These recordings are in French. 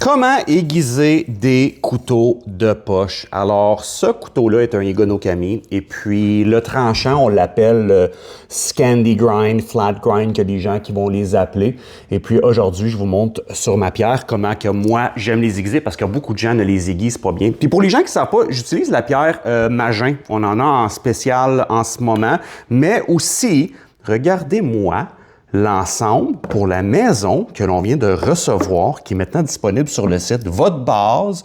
Comment aiguiser des couteaux de poche? Alors, ce couteau-là est un Egon Okami et puis le tranchant, on l'appelle Scandi Grind, Flat Grind, qu'il y a des gens qui vont les appeler. Et puis aujourd'hui, je vous montre sur ma pierre comment que moi, j'aime les aiguiser parce que beaucoup de gens ne les aiguisent pas bien. Puis pour les gens qui ne savent pas, j'utilise la pierre Magin. On en a en spécial en ce moment. Mais aussi, regardez-moi l'ensemble pour la maison que l'on vient de recevoir, qui est maintenant disponible sur le site. Votre base,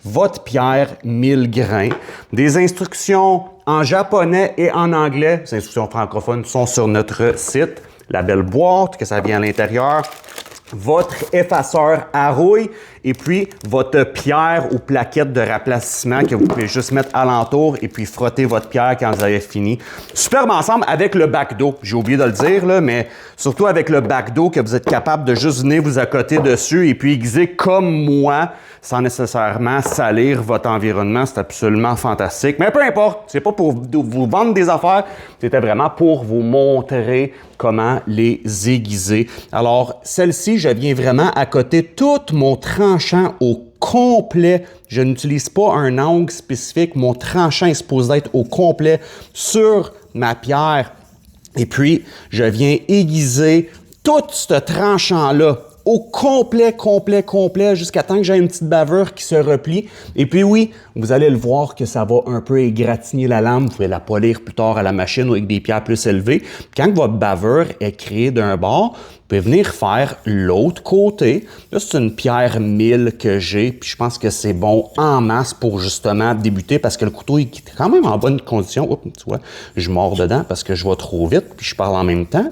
votre pierre 1000 grains, des instructions en japonais et en anglais. Les instructions francophones sont sur notre site. La belle boîte, que ça vient à l'intérieur. Votre effaceur à rouille et puis votre pierre ou plaquette de raplacissement que vous pouvez juste mettre alentour et puis frotter votre pierre quand vous avez fini. Superbe ensemble avec le bac d'eau. J'ai oublié de le dire, là, mais surtout avec le bac d'eau que vous êtes capable de juste venir vous accoter dessus et puis aiguiser comme moi sans nécessairement salir votre environnement. C'est absolument fantastique. Mais peu importe, c'est pas pour vous vendre des affaires, c'était vraiment pour vous montrer comment les aiguiser. Alors, celle-ci, je viens vraiment accoter tout mon tranchant au complet. Je n'utilise pas un angle spécifique. Mon tranchant est supposé être au complet sur ma pierre. Et puis, je viens aiguiser tout ce tranchant-là au complet, jusqu'à temps que j'ai une petite bavure qui se replie. Et puis oui, vous allez le voir que ça va un peu égratigner la lame. Vous pouvez la polir plus tard à la machine ou avec des pierres plus élevées. Quand votre bavure est créée d'un bord, vous pouvez venir faire l'autre côté. Là, c'est une pierre 1000 que j'ai, puis je pense que c'est bon en masse pour justement débuter parce que le couteau est quand même en bonne condition. Oups, tu vois, je mords dedans parce que je vais trop vite, puis je parle en même temps.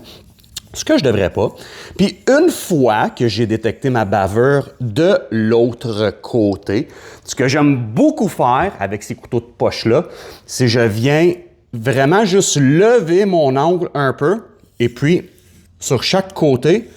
Ce que je devrais pas. Puis une fois que j'ai détecté ma bavure de l'autre côté, ce que j'aime beaucoup faire avec ces couteaux de poche-là, c'est que je viens vraiment juste lever mon angle un peu et puis sur chaque côté,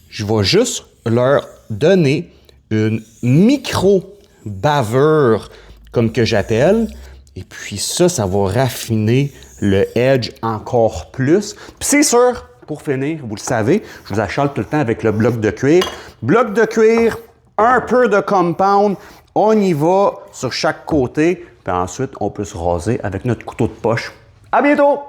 je vais juste leur donner une micro-bavure, comme que j'appelle. Et puis ça va raffiner le edge encore plus. Puis c'est sûr, pour finir, vous le savez, je vous achale tout le temps avec le bloc de cuir. Bloc de cuir, un peu de compound, on y va sur chaque côté, puis ensuite on peut se raser avec notre couteau de poche. À bientôt!